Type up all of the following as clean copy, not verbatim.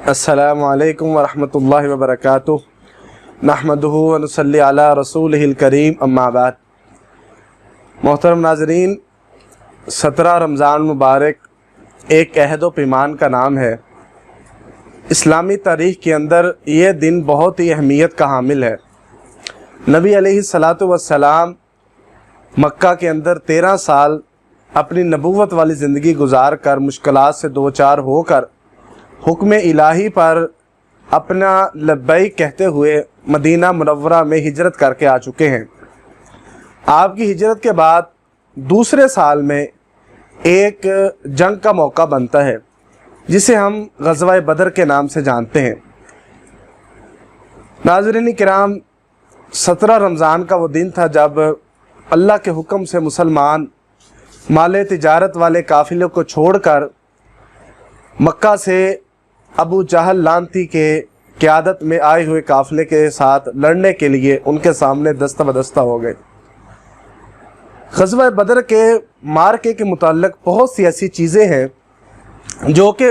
السلام علیکم ورحمۃ اللہ وبرکاتہ نحمدہ ونصلی علی رسولہ الکریم اما بعد۔ محترم ناظرین، 17 رمضان مبارک ایک عہد و پیمان کا نام ہے۔ اسلامی تاریخ کے اندر یہ دن بہت ہی اہمیت کا حامل ہے۔ نبی علیہ الصلاۃ والسلام مکہ کے اندر 13 سال اپنی نبوت والی زندگی گزار کر مشکلات سے دوچار ہو کر حکم الہی پر اپنا لبیک کہتے ہوئے مدینہ منورہ میں ہجرت کر کے آ چکے ہیں۔ آپ کی ہجرت کے بعد دوسرے سال میں ایک جنگ کا موقع بنتا ہے جسے ہم غزوہ بدر کے نام سے جانتے ہیں۔ ناظرین کرام، 17 رمضان کا وہ دن تھا جب اللہ کے حکم سے مسلمان مال تجارت والے قافلے کو چھوڑ کر مکہ سے ابو جہل لعنتی کے قیادت میں آئے ہوئے قافلے کے ساتھ لڑنے کے لیے ان کے سامنے دستہ بدستہ ہو گئے۔ غزوہ بدر کے مارکے کے متعلق بہت سی ایسی چیزیں ہیں جو کہ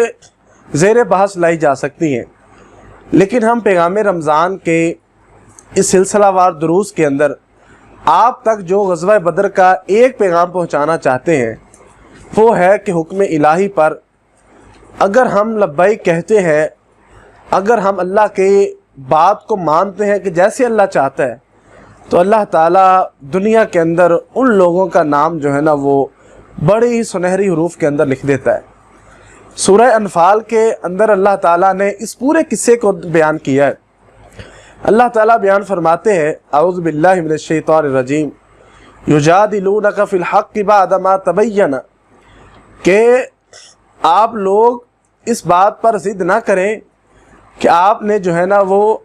زیر بحث لائی جا سکتی ہیں، لیکن ہم پیغام رمضان کے اس سلسلہ وار دروس کے اندر آپ تک جو غزوہ بدر کا ایک پیغام پہنچانا چاہتے ہیں وہ ہے کہ حکم الہی پر اگر ہم لبیک کہتے ہیں، اگر ہم اللہ کے بات کو مانتے ہیں کہ جیسے اللہ چاہتا ہے، تو اللہ تعالیٰ دنیا کے اندر ان لوگوں کا نام جو ہے نا وہ بڑی ہی سنہری حروف کے اندر لکھ دیتا ہے۔ سورہ انفال کے اندر اللہ تعالیٰ نے اس پورے قصے کو بیان کیا ہے۔ اللہ تعالیٰ بیان فرماتے ہیں، اعوذ باللہ من الشیطان الرجیم، یجادلونک فی الحق بعد ما تبین، کہ آپ لوگ اس بات پر ضد نہ کریں کہ آپ نے جو ہے نا وہ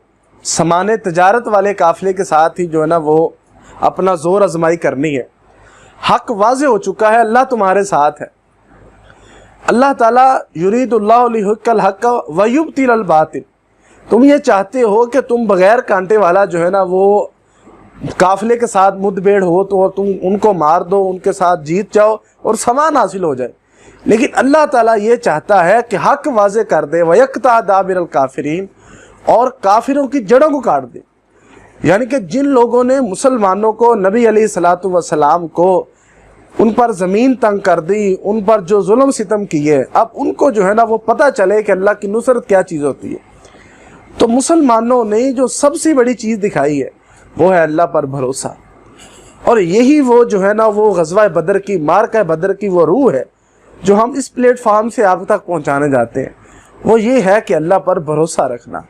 سامان تجارت والے قافلے کے ساتھ ہی جو ہے نا وہ اپنا زور آزمائی کرنی ہے۔ حق واضح ہو چکا ہے، اللہ تمہارے ساتھ ہے۔ اللہ تعالیٰ یرید اللہ لیحق الحق ویبطل الباطل، تم یہ چاہتے ہو کہ تم بغیر کانٹے والا جو ہے نا وہ قافلے کے ساتھ مدبیڑ ہو تو تم ان کو مار دو، ان کے ساتھ جیت جاؤ اور سامان حاصل ہو جائے، لیکن اللہ تعالیٰ یہ چاہتا ہے کہ حق واضح کر دے، وَيَقْطَعَ دَابِرَ الْكَافِرِينَ، اور کافروں کی جڑوں کو کاٹ دے۔ یعنی کہ جن لوگوں نے مسلمانوں کو، نبی علیہ الصلاۃ والسلام کو، ان پر زمین تنگ کر دی، ان پر جو ظلم ستم کیے، اب ان کو جو ہے نا وہ پتہ چلے کہ اللہ کی نصرت کیا چیز ہوتی ہے۔ تو مسلمانوں نے جو سب سے بڑی چیز دکھائی ہے وہ ہے اللہ پر بھروسہ، اور یہی وہ جو ہے نا وہ غزوہ بدر کی، مارکہ بدر کی وہ روح ہے جو ہم اس پلیٹ فارم سے آپ تک پہنچانے جاتے ہیں۔ وہ یہ ہے کہ اللہ پر بھروسہ رکھنا۔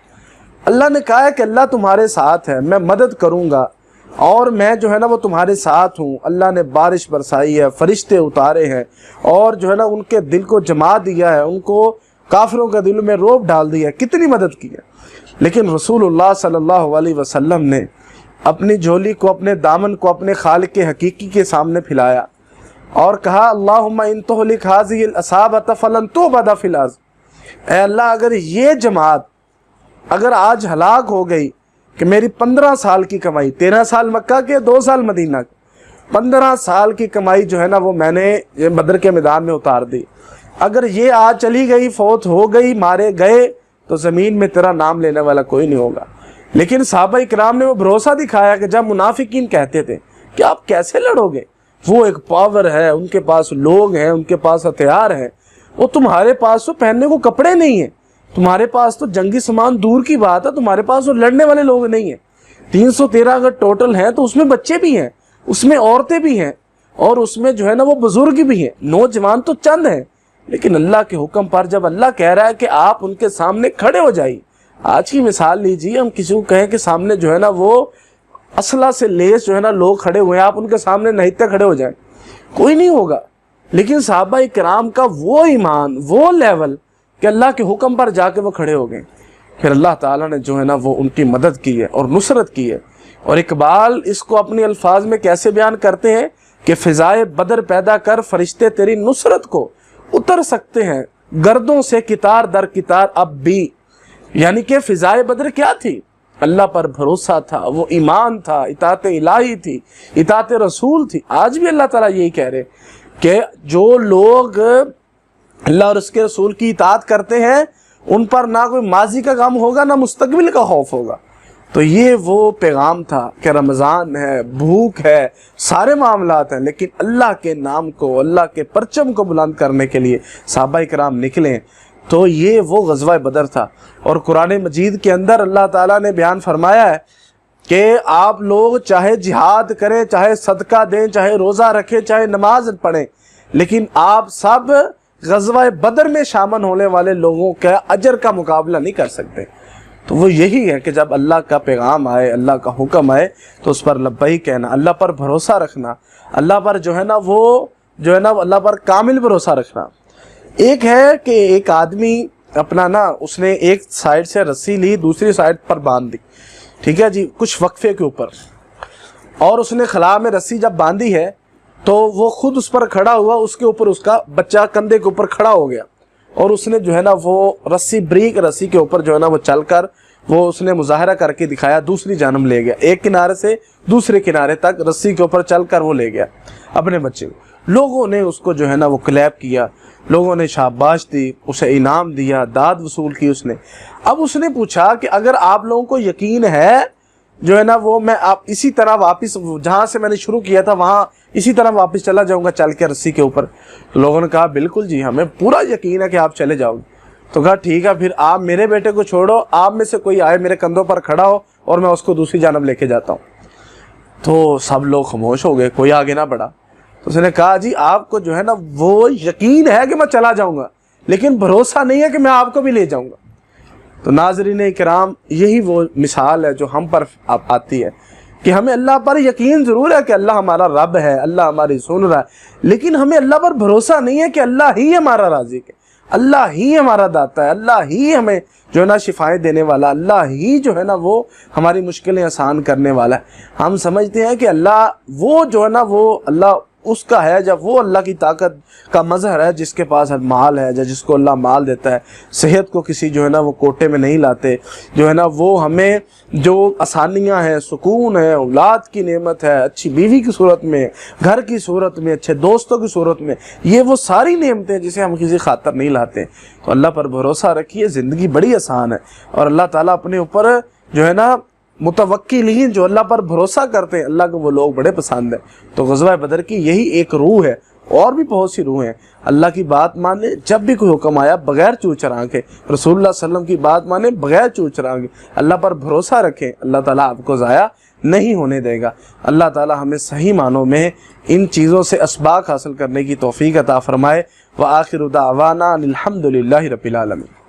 اللہ نے کہا ہے کہ اللہ تمہارے ساتھ ہے، میں مدد کروں گا اور میں جو ہے نا وہ تمہارے ساتھ ہوں۔ اللہ نے بارش برسائی ہے، فرشتے اتارے ہیں، اور جو ہے نا ان کے دل کو جما دیا ہے، ان کو کافروں کے دل میں رعب ڈال دیا ہے، کتنی مدد کی ہے۔ لیکن رسول اللہ صلی اللہ علیہ وسلم نے اپنی جھولی کو، اپنے دامن کو اپنے خالق حقیقی کے سامنے پھیلایا اور کہا، اللہم ان تہلک ہذہ العصابۃ فلن تعبد فی الارض، اے اللہ اگر یہ جماعت اگر آج ہلاک ہو گئی کہ میری 15 سال کی کمائی، 13 سال مکہ کے، 2 سال مدینہ کے، 15 سال کی کمائی جو ہے نا وہ میں نے یہ بدر کے میدان میں اتار دی، اگر یہ آج چلی گئی، فوت ہو گئی، مارے گئے، تو زمین میں تیرا نام لینے والا کوئی نہیں ہوگا۔ لیکن صحابہ اکرام نے وہ بھروسہ دکھایا کہ جب منافقین کہتے تھے کہ آپ کیسے لڑو گے، وہ ایک پاور ہے، ان کے پاس لوگ ہیں، ان کے پاس ہتھیار ہیں، وہ تمہارے پاس تو پہننے کو کپڑے نہیں ہیں، تمہارے پاس تو جنگی سامان دور کی بات ہے، تمہارے پاس تو لڑنے والے لوگ نہیں ہیں۔ 313 اگر ٹوٹل ہیں تو اس میں بچے بھی ہیں، اس میں عورتیں بھی ہیں، اور اس میں جو ہے نا وہ بزرگ بھی ہیں، نوجوان تو چند ہیں۔ لیکن اللہ کے حکم پر جب اللہ کہہ رہا ہے کہ آپ ان کے سامنے کھڑے ہو جائیے، آج کی مثال لیجیے، ہم کسی کو کہیں کہ سامنے جو ہے نا وہ اسلحہ سے لیس جو ہے نا لوگ کھڑے ہوئے ہیں، آپ ان کے سامنے نہتے کھڑے ہو جائیں، کوئی نہیں ہوگا۔ لیکن صحابہ کرام کا وہ ایمان، وہ لیول کہ اللہ کے حکم پر جا کے وہ کھڑے ہو گئے، پھر اللہ تعالیٰ نے جو ہے نا وہ ان کی مدد کی ہے اور نصرت کی ہے۔ اور اقبال اس کو اپنے الفاظ میں کیسے بیان کرتے ہیں کہ فضائے بدر پیدا کر فرشتے تیری نصرت کو اتر سکتے ہیں گردوں سے کتار در کتار اب بھی۔ یعنی کہ فضائے بدر کیا تھی؟ اللہ پر بھروسہ تھا، وہ ایمان تھا، اطاعت الہی تھی، اطاعت رسول تھی۔ آج بھی اللہ تعالیٰ یہی کہہ رہے کہ جو لوگ اللہ اور اس کے رسول کی اطاعت کرتے ہیں ان پر نہ کوئی ماضی کا غم ہوگا نہ مستقبل کا خوف ہوگا۔ تو یہ وہ پیغام تھا کہ رمضان ہے، بھوک ہے، سارے معاملات ہیں، لیکن اللہ کے نام کو، اللہ کے پرچم کو بلند کرنے کے لیے صحابہ کرام نکلیں۔ تو یہ وہ غزوہ بدر تھا، اور قرآن مجید کے اندر اللہ تعالیٰ نے بیان فرمایا ہے کہ آپ لوگ چاہے جہاد کریں، چاہے صدقہ دیں، چاہے روزہ رکھیں، چاہے نماز پڑھیں، لیکن آپ سب غزوہ بدر میں شامل ہونے والے لوگوں کا اجر کا مقابلہ نہیں کر سکتے۔ تو وہ یہی ہے کہ جب اللہ کا پیغام آئے، اللہ کا حکم آئے، تو اس پر لبیک کہنا، اللہ پر بھروسہ رکھنا، اللہ پر اللہ پر کامل بھروسہ رکھنا۔ ایک ہے کہ ایک آدمی اپنا اس نے ایک سائیڈ سے رسی لی، دوسری سائیڈ پر باندھ دی، ٹھیک ہے جی، کچھ وقفے کے اوپر، اور اس نے خلا میں رسی جب باندھی ہے تو وہ خود اس پر کھڑا ہوا، اس کے اوپر اس کا بچہ کندھے کے اوپر کھڑا ہو گیا، اور اس نے وہ رسی، بریک رسی کے اوپر وہ چل کر وہ اس نے مظاہرہ کر کے دکھایا، دوسری جانب لے گیا، ایک کنارے سے دوسرے کنارے تک رسی کے اوپر چل کر وہ لے گیا اپنے بچے کو۔ لوگوں نے اس کو وہ کلیپ کیا، لوگوں نے شاباش دی، اسے انعام دیا، داد وصول کی اس نے۔ اب اس نے پوچھا کہ اگر آپ لوگوں کو یقین ہے وہ میں آپ اسی طرح واپس جہاں سے میں نے شروع کیا تھا وہاں اسی طرح واپس چلا جاؤں گا چل کے رسی کے اوپر؟ تو لوگوں نے کہا بالکل جی، ہمیں پورا یقین ہے کہ آپ چلے جاؤ گے۔ تو کہا ٹھیک ہے، پھر آپ میرے بیٹے کو چھوڑو، آپ میں سے کوئی آئے میرے کندھوں پر کھڑا ہو اور میں اس کو دوسری جانب لے کے جاتا ہوں۔ تو سب لوگ خاموش ہو گئے، کوئی آگے نہ بڑھا۔ تو اس نے کہا جی آپ کو وہ یقین ہے کہ میں چلا جاؤں گا، لیکن بھروسہ نہیں ہے کہ میں آپ کو بھی لے جاؤں گا۔ تو ناظرین کرام، یہی وہ مثال ہے جو ہم پر آتی ہے کہ ہمیں اللہ پر یقین ضرور ہے کہ اللہ ہمارا رب ہے، اللہ ہماری سن رہا ہے، لیکن ہمیں اللہ پر بھروسہ نہیں ہے کہ اللہ ہی ہمارا رازق ہے، اللہ ہی ہمارا داتا ہے، اللہ ہی ہمیں شفائیں دینے والا، اللہ ہی وہ ہماری مشکلیں آسان کرنے والا ہے۔ ہم سمجھتے ہیں کہ اللہ وہ وہ اللہ اس کا ہے، جب وہ اللہ کی طاقت کا مظہر ہے، جس کے پاس مال ہے، جس کو اللہ مال دیتا ہے، صحت کو کسی وہ کوٹے میں نہیں لاتے، وہ ہمیں جو آسانیاں ہیں، سکون ہے، اولاد کی نعمت ہے، اچھی بیوی کی صورت میں، گھر کی صورت میں، اچھے دوستوں کی صورت میں، یہ وہ ساری نعمتیں جسے ہم کسی خاطر نہیں لاتے۔ تو اللہ پر بھروسہ رکھیے، زندگی بڑی آسان ہے، اور اللہ تعالیٰ اپنے اوپر متوکلین جو اللہ پر بھروسہ کرتے ہیں، اللہ کو وہ لوگ بڑے پسند ہیں۔ تو غزوہ بدر کی یہی ایک روح ہے، اور بھی بہت سی روح ہیں۔ اللہ کی بات مانے، جب بھی کوئی حکم آیا بغیر چو چرا کے، رسول اللہ صلی اللہ علیہ وسلم کی بات مانے بغیر چو چرا کے، اللہ پر بھروسہ رکھیں، اللہ تعالیٰ آپ کو ضائع نہیں ہونے دے گا۔ اللہ تعالیٰ ہمیں صحیح معنوں میں ان چیزوں سے اسباق حاصل کرنے کی توفیق عطا فرمائے۔ وآخر دعوانا الحمد للہ رب العالمین۔